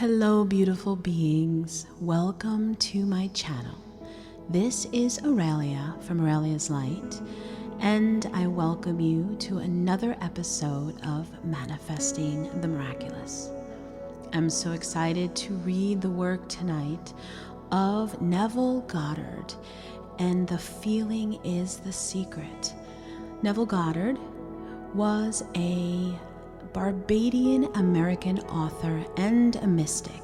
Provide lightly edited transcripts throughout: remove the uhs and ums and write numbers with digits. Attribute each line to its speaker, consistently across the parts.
Speaker 1: Hello, beautiful beings. Welcome to my channel. This is Aurelia from Aureliaslight, and I welcome you to another episode of Manifesting the Miraculous. I'm so excited to read the work tonight of Neville Goddard, and The Feeling is the Secret. Neville Goddard was a Barbadian American author and a mystic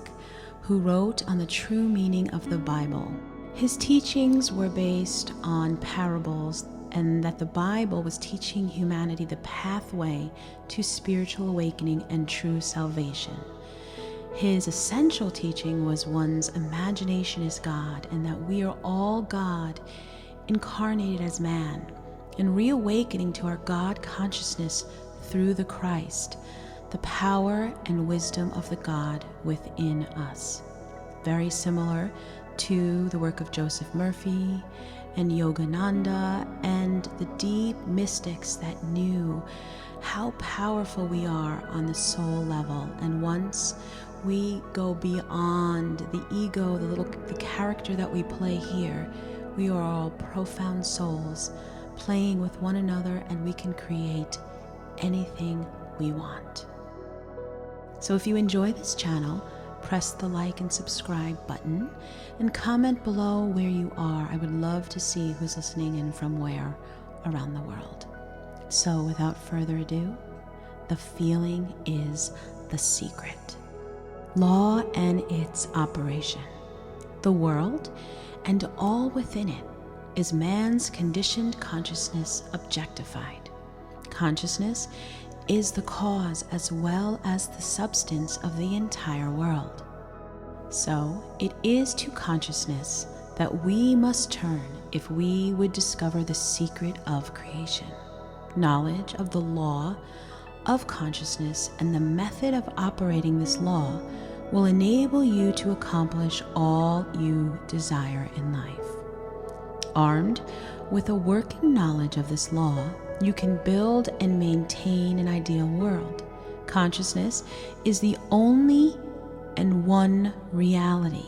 Speaker 1: who wrote on the true meaning of the Bible. His teachings were based on parables, and that the Bible was teaching humanity the pathway to spiritual awakening and true salvation. His essential teaching was one's imagination is God, and that we are all God incarnated as man, and reawakening to our God consciousness through the Christ, the power and wisdom of the God within us. Very similar to the work of Joseph Murphy and Yogananda and the deep mystics that knew how powerful we are on the soul level. And once we go beyond the ego, the character that we play here, we are all profound souls playing with one another, and we can create anything we want. So if you enjoy this channel, press the like and subscribe button and comment below where you are. I would love to see who's listening in from where around the world. So without further ado, the feeling is the secret. Law and its operation. The world and all within it is man's conditioned consciousness objectified. Consciousness is the cause as well as the substance of the entire world. So it is to consciousness that we must turn if we would discover the secret of creation. Knowledge of the law of consciousness and the method of operating this law will enable you to accomplish all you desire in life. Armed with a working knowledge of this law, you can build and maintain an ideal world. Consciousness is the only and one reality,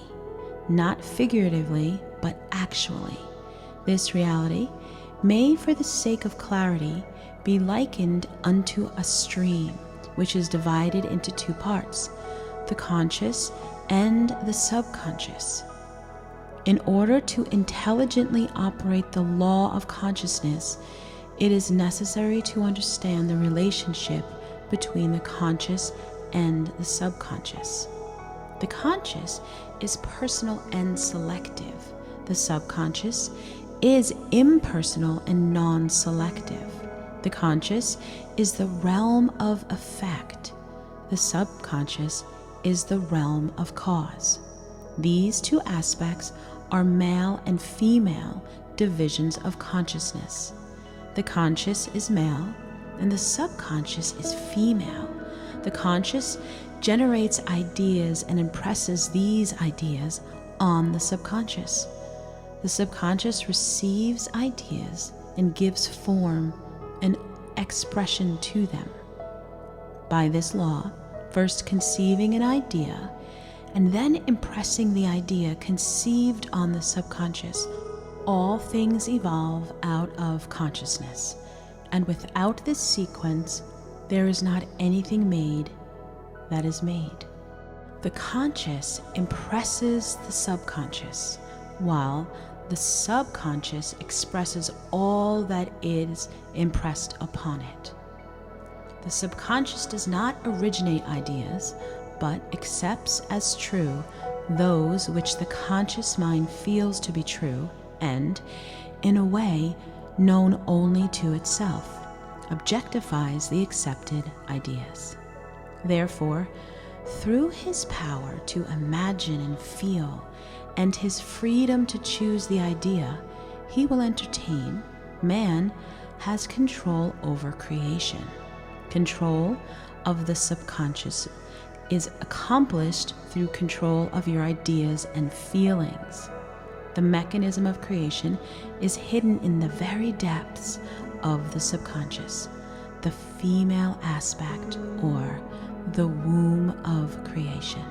Speaker 1: not figuratively, but actually. This reality may, for the sake of clarity, be likened unto a stream, which is divided into two parts, the conscious and the subconscious. In order to intelligently operate the law of consciousness, it is necessary to understand the relationship between the conscious and the subconscious. The conscious is personal and selective. The subconscious is impersonal and non-selective. The conscious is the realm of effect. The subconscious is the realm of cause. These two aspects are male and female divisions of consciousness. The conscious is male and the subconscious is female. The conscious generates ideas and impresses these ideas on the subconscious. The subconscious receives ideas and gives form and expression to them. By this law, first conceiving an idea and then impressing the idea conceived on the subconscious, all things evolve out of consciousness, and without this sequence, there is not anything made that is made. The conscious impresses the subconscious, while the subconscious expresses all that is impressed upon it. The subconscious does not originate ideas, but accepts as true those which the conscious mind feels to be true, and, in a way known only to itself, objectifies the accepted ideas. Therefore, through his power to imagine and feel, and his freedom to choose the idea he will entertain, man has control over creation. Control of the subconscious is accomplished through control of your ideas and feelings. The mechanism of creation is hidden in the very depths of the subconscious, the female aspect, or the womb of creation.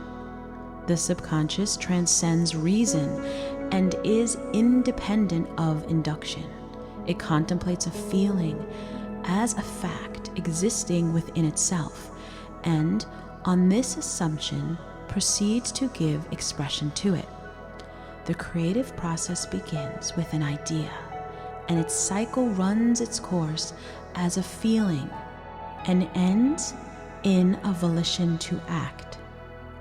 Speaker 1: The subconscious transcends reason and is independent of induction. It contemplates a feeling as a fact existing within itself, and on this assumption proceeds to give expression to it. The creative process begins with an idea, and its cycle runs its course as a feeling and ends in a volition to act.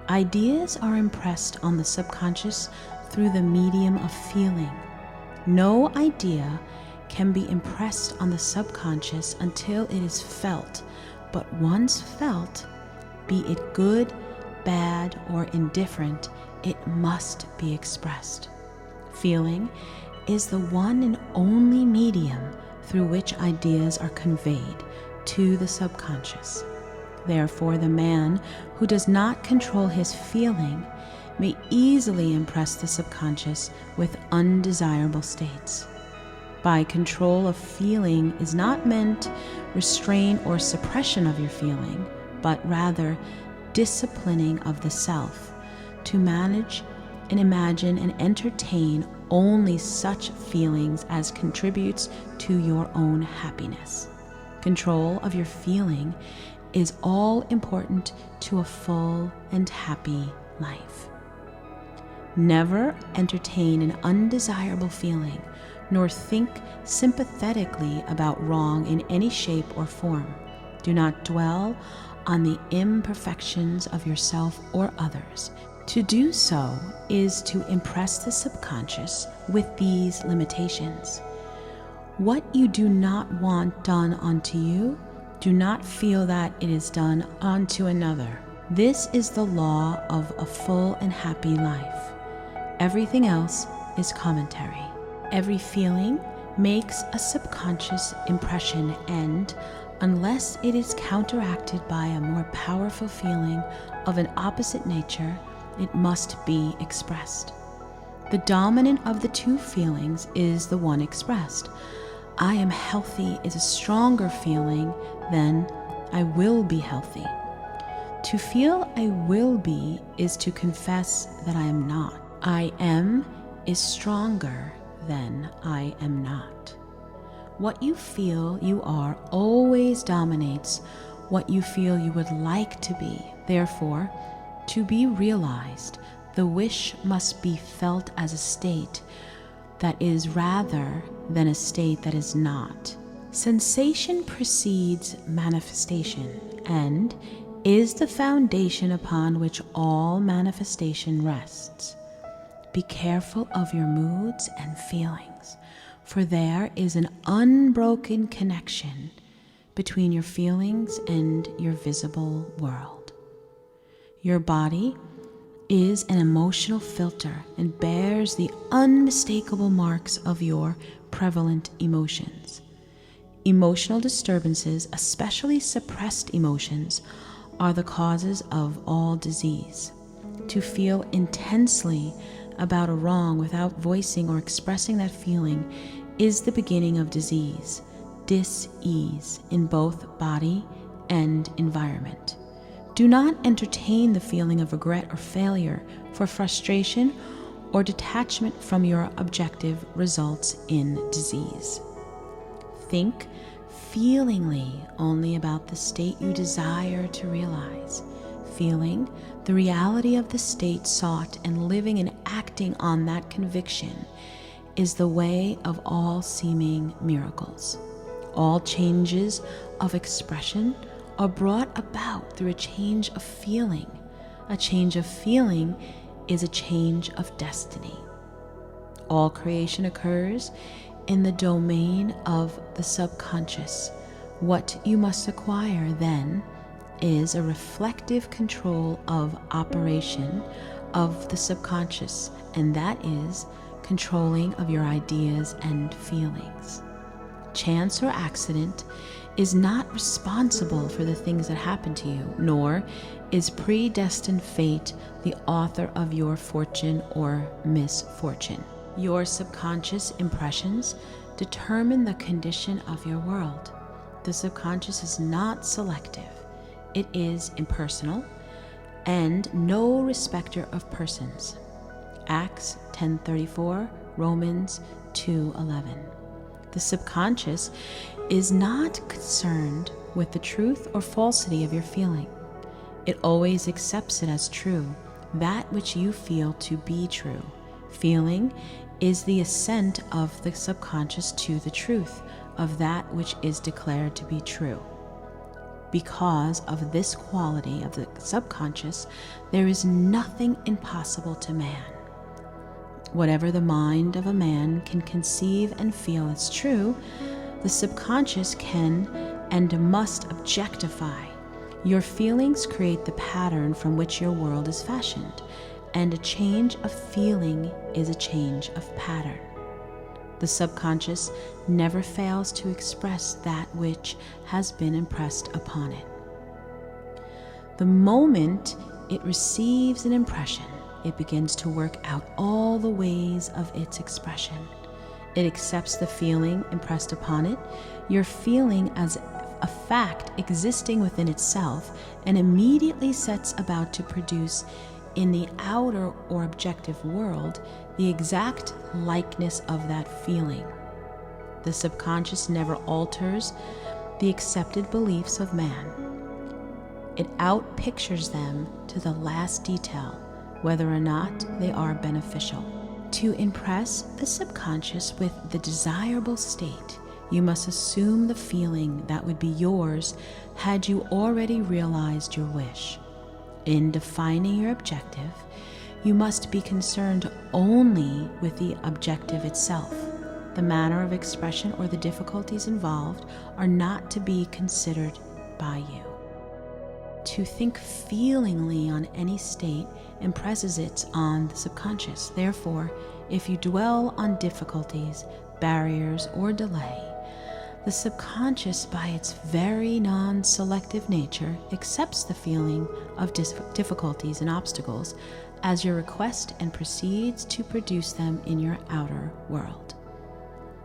Speaker 1: Ideas are impressed on the subconscious through the medium of feeling. No idea can be impressed on the subconscious until it is felt, but once felt, be it good, bad, or indifferent, it must be expressed. Feeling is the one and only medium through which ideas are conveyed to the subconscious. Therefore, the man who does not control his feeling may easily impress the subconscious with undesirable states. By control of feeling is not meant restraint or suppression of your feeling, but rather disciplining of the self to manage and imagine and entertain only such feelings as contributes to your own happiness. Control of your feeling is all important to a full and happy life. Never entertain an undesirable feeling, nor think sympathetically about wrong in any shape or form. Do not dwell on the imperfections of yourself or others. To do so is to impress the subconscious with these limitations. What you do not want done unto you, do not feel that it is done unto another. This is the law of a full and happy life. Everything else is commentary. Every feeling makes a subconscious impression, and unless it is counteracted by a more powerful feeling of an opposite nature, it must be expressed. The dominant of the two feelings is the one expressed. I am healthy is a stronger feeling than I will be healthy. To feel I will be is to confess that I am not. I am is stronger than I am not. What you feel you are always dominates what you feel you would like to be. Therefore, to be realized, the wish must be felt as a state that is rather than a state that is not. Sensation precedes manifestation and is the foundation upon which all manifestation rests. Be careful of your moods and feelings, for there is an unbroken connection between your feelings and your visible world. Your body is an emotional filter and bears the unmistakable marks of your prevalent emotions. Emotional disturbances, especially suppressed emotions, are the causes of all disease. To feel intensely about a wrong without voicing or expressing that feeling is the beginning of disease, dis-ease in both body and environment. Do not entertain the feeling of regret or failure, for frustration or detachment from your objective results in disease. Think feelingly only about the state you desire to realize. Feeling the reality of the state sought and living and acting on that conviction is the way of all seeming miracles. All changes of expression are brought about through a change of feeling. A change of feeling is a change of destiny. All creation occurs in the domain of the subconscious. What you must acquire then is a reflective control of operation of the subconscious, and that is controlling of your ideas and feelings. Chance or accident is not responsible for the things that happen to you, nor is predestined fate the author of your fortune or misfortune. Your subconscious impressions determine the condition of your world. The subconscious is not selective. It is impersonal and no respecter of persons. Acts 10:34, Romans 2:11. The subconscious is not concerned with the truth or falsity of your feeling. It always accepts it as true, that which you feel to be true. Feeling is the assent of the subconscious to the truth of that which is declared to be true. Because of this quality of the subconscious, there is nothing impossible to man. Whatever the mind of a man can conceive and feel as true, the subconscious can and must objectify. Your feelings create the pattern from which your world is fashioned, and a change of feeling is a change of pattern. The subconscious never fails to express that which has been impressed upon it. The moment it receives an impression, it begins to work out all the ways of its expression. It accepts the feeling impressed upon it, your feeling as a fact existing within itself, and immediately sets about to produce in the outer or objective world the exact likeness of that feeling. The subconscious never alters the accepted beliefs of man. It outpictures them to the last detail, whether or not they are beneficial. To impress the subconscious with the desirable state, you must assume the feeling that would be yours had you already realized your wish. In defining your objective, you must be concerned only with the objective itself. The manner of expression or the difficulties involved are not to be considered by you. To think feelingly on any state impresses it on the subconscious. Therefore, if you dwell on difficulties, barriers, or delay, the subconscious, by its very non-selective nature, accepts the feeling of difficulties and obstacles as your request and proceeds to produce them in your outer world.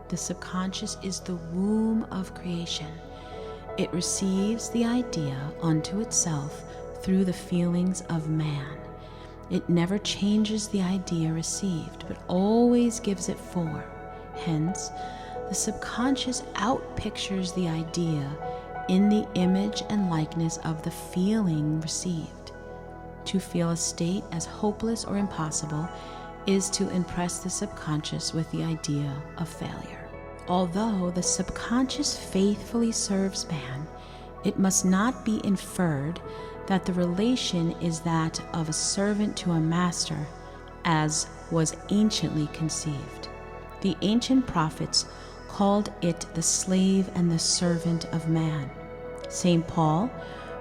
Speaker 1: The subconscious is the womb of creation. It receives the idea unto itself through the feelings of man. It never changes the idea received, but always gives it form. Hence, the subconscious outpictures the idea in the image and likeness of the feeling received. To feel a state as hopeless or impossible is to impress the subconscious with the idea of failure. Although the subconscious faithfully serves man, it must not be inferred that the relation is that of a servant to a master, as was anciently conceived. The ancient prophets called it the slave and the servant of man. St. Paul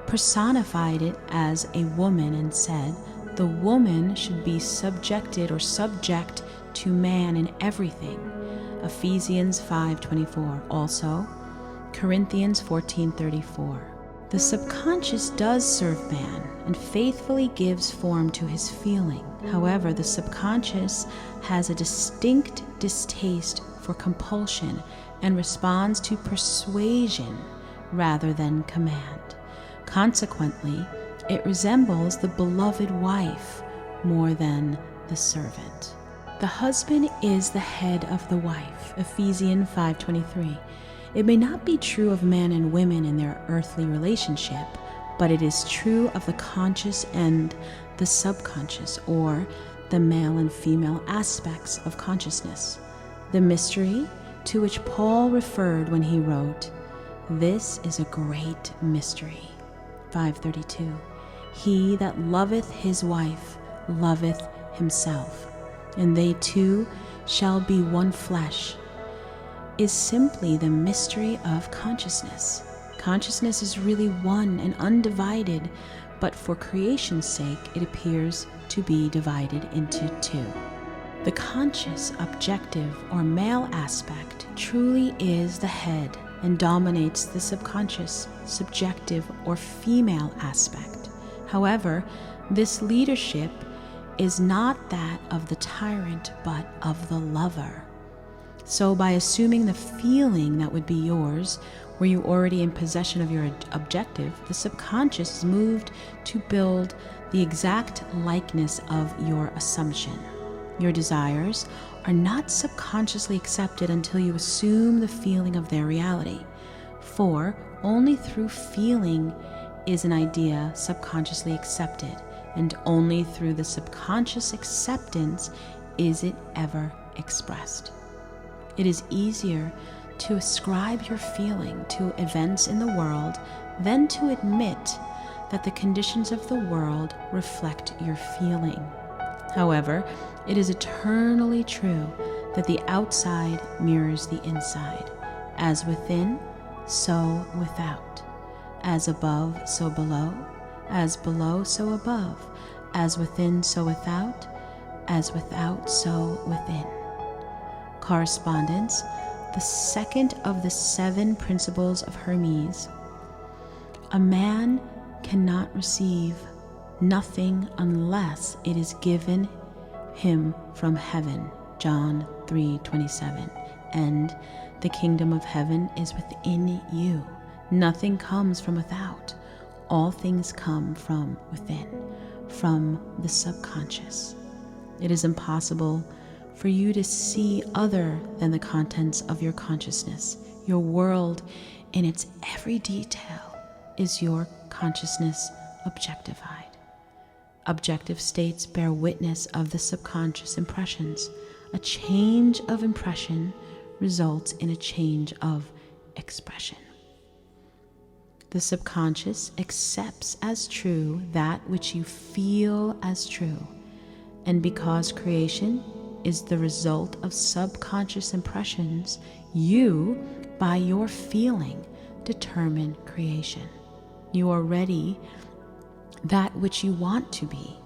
Speaker 1: personified it as a woman and said, the woman should be subjected or subject to man in everything. Ephesians 5:24. Also, Corinthians 14:34. The subconscious does serve man and faithfully gives form to his feeling. However, the subconscious has a distinct distaste for compulsion and responds to persuasion rather than command. Consequently, it resembles the beloved wife more than the servant. The husband is the head of the wife. Ephesians 5:23. It may not be true of men and women in their earthly relationship, but it is true of the conscious and the subconscious, or the male and female aspects of consciousness. The mystery to which Paul referred when he wrote, "This is a great mystery." 5:32. He that loveth his wife loveth himself, and they two shall be one flesh, is simply the mystery of consciousness. Consciousness is really one and undivided, but for creation's sake it appears to be divided into two. The conscious, objective, or male aspect truly is the head and dominates the subconscious, subjective, or female aspect. However, this leadership is not that of the tyrant, but of the lover. So by assuming the feeling that would be yours, were you already in possession of your objective, the subconscious is moved to build the exact likeness of your assumption. Your desires are not subconsciously accepted until you assume the feeling of their reality. For only through feeling is an idea subconsciously accepted, and only through the subconscious acceptance is it ever expressed. It is easier to ascribe your feeling to events in the world than to admit that the conditions of the world reflect your feeling. However, it is eternally true that the outside mirrors the inside. As within, so without. As above, so below. As below, so above. As within, so without. As without, so within. Correspondence, the second of the 7 principles of Hermes. A man cannot receive nothing unless it is given him from heaven, John 3:27, and the kingdom of heaven is within you. Nothing comes from without. All things come from within, from the subconscious. It is impossible for you to see other than the contents of your consciousness. Your world in its every detail is your consciousness objectified. Objective states bear witness of the subconscious impressions. A change of impression results in a change of expression. The subconscious accepts as true that which you feel as true, and because creation is the result of subconscious impressions, you, by your feeling, determine creation. You are ready that which you want to be,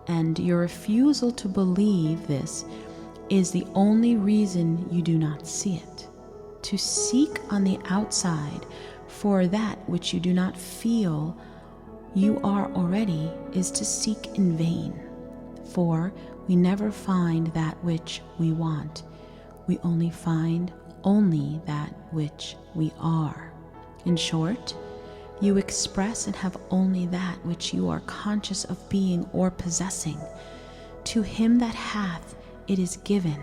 Speaker 1: and your refusal to believe this is the only reason you do not see it. To seek on the outside for that which you do not feel you are already is to seek in vain, for we never find that which we want. We only find that which we are. In short, you express and have only that which you are conscious of being or possessing. To him that hath, it is given.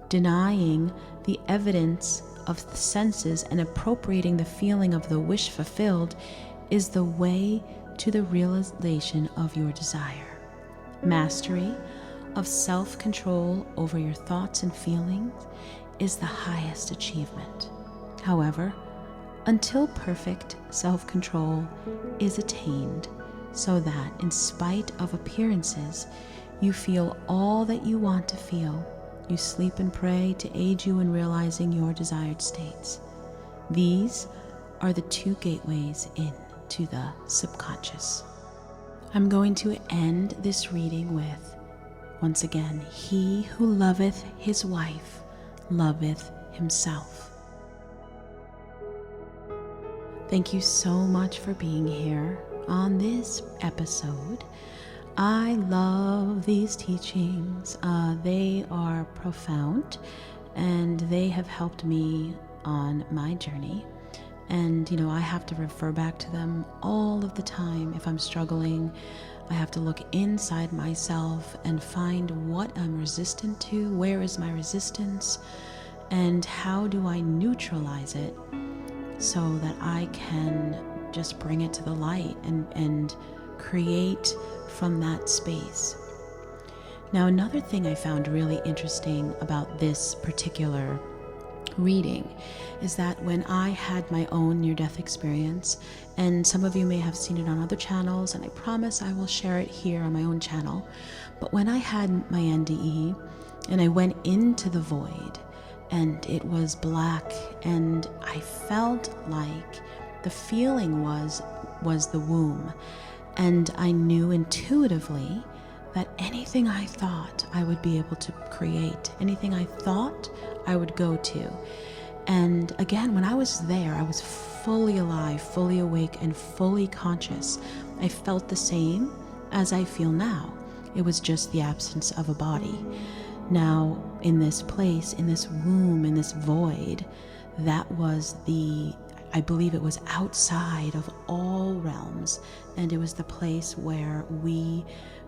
Speaker 1: Denying the evidence of the senses and appropriating the feeling of the wish fulfilled is the way to the realization of your desire. Mastery of self-control over your thoughts and feelings is the highest achievement. However, until perfect self-control is attained, so that in spite of appearances, you feel all that you want to feel, you sleep and pray to aid you in realizing your desired states. These are the 2 gateways into the subconscious. I'm going to end this reading with, once again, he who loveth his wife loveth himself. Thank you so much for being here on this episode. I love these teachings. They are profound and they have helped me on my journey. And, I have to refer back to them all of the time. If I'm struggling, I have to look inside myself and find what I'm resistant to, where is my resistance, and how do I neutralize it so that I can just bring it to the light and create from that space. Now, another thing I found really interesting about this particular reading is that when I had my own near-death experience, and some of you may have seen it on other channels, and I promise I will share it here on my own channel, but when I had my NDE and I went into the void and it was black, and I felt like the feeling was the womb, and I knew intuitively that anything I thought I would be able to create, anything I thought I would go to. And again, when I was there, I was fully alive, fully awake, and fully conscious. I felt the same as I feel now. It was just the absence of a body. Now, in this place, in this womb, in this void, that was I believe it was outside of all realms, and it was the place where we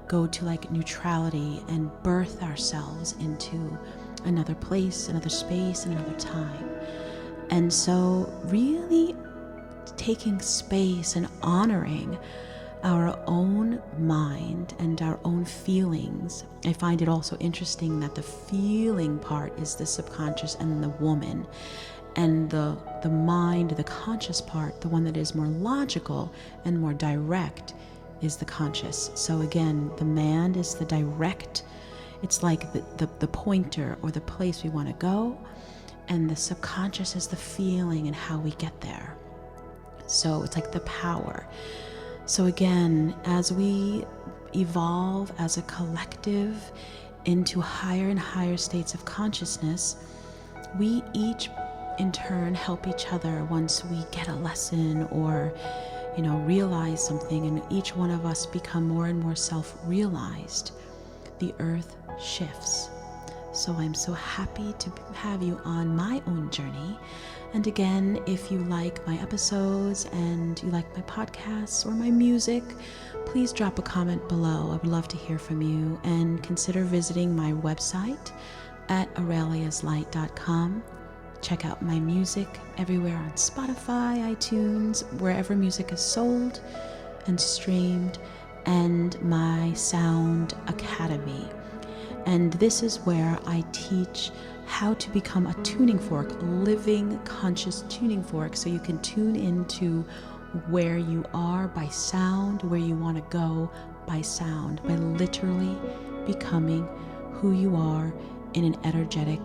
Speaker 1: go to like neutrality and birth ourselves into another place, another space, and another time. And so really taking space and honoring our own mind and our own feelings. I find it also interesting that the feeling part is the subconscious and the woman, and the mind, the conscious part, the one that is more logical and more direct, is the conscious. So again, the man is the direct, it's like the pointer or the place we want to go, and the subconscious is the feeling and how we get there. So it's like the power. So again, as we evolve as a collective into higher and higher states of consciousness, we each in turn help each other once we get a lesson or realize something, and each one of us become more and more self-realized. The earth shifts. So I'm so happy to have you on my own journey. And again, if you like my episodes and you like my podcasts or my music, please drop a comment below. I would love to hear from you, and consider visiting my website at Aureliaslight.com. Check out my music everywhere on Spotify, iTunes, wherever music is sold and streamed, and my Sound Academy. And this is where I teach how to become a tuning fork, a living, conscious tuning fork, so you can tune into where you are by sound, where you want to go by sound, by literally becoming who you are in an energetic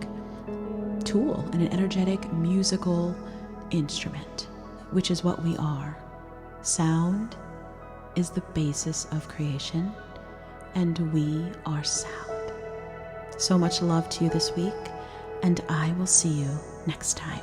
Speaker 1: tool, in an energetic musical instrument, which is what we are. Sound is the basis of creation, and we are sound. So much love to you this week, and I will see you next time.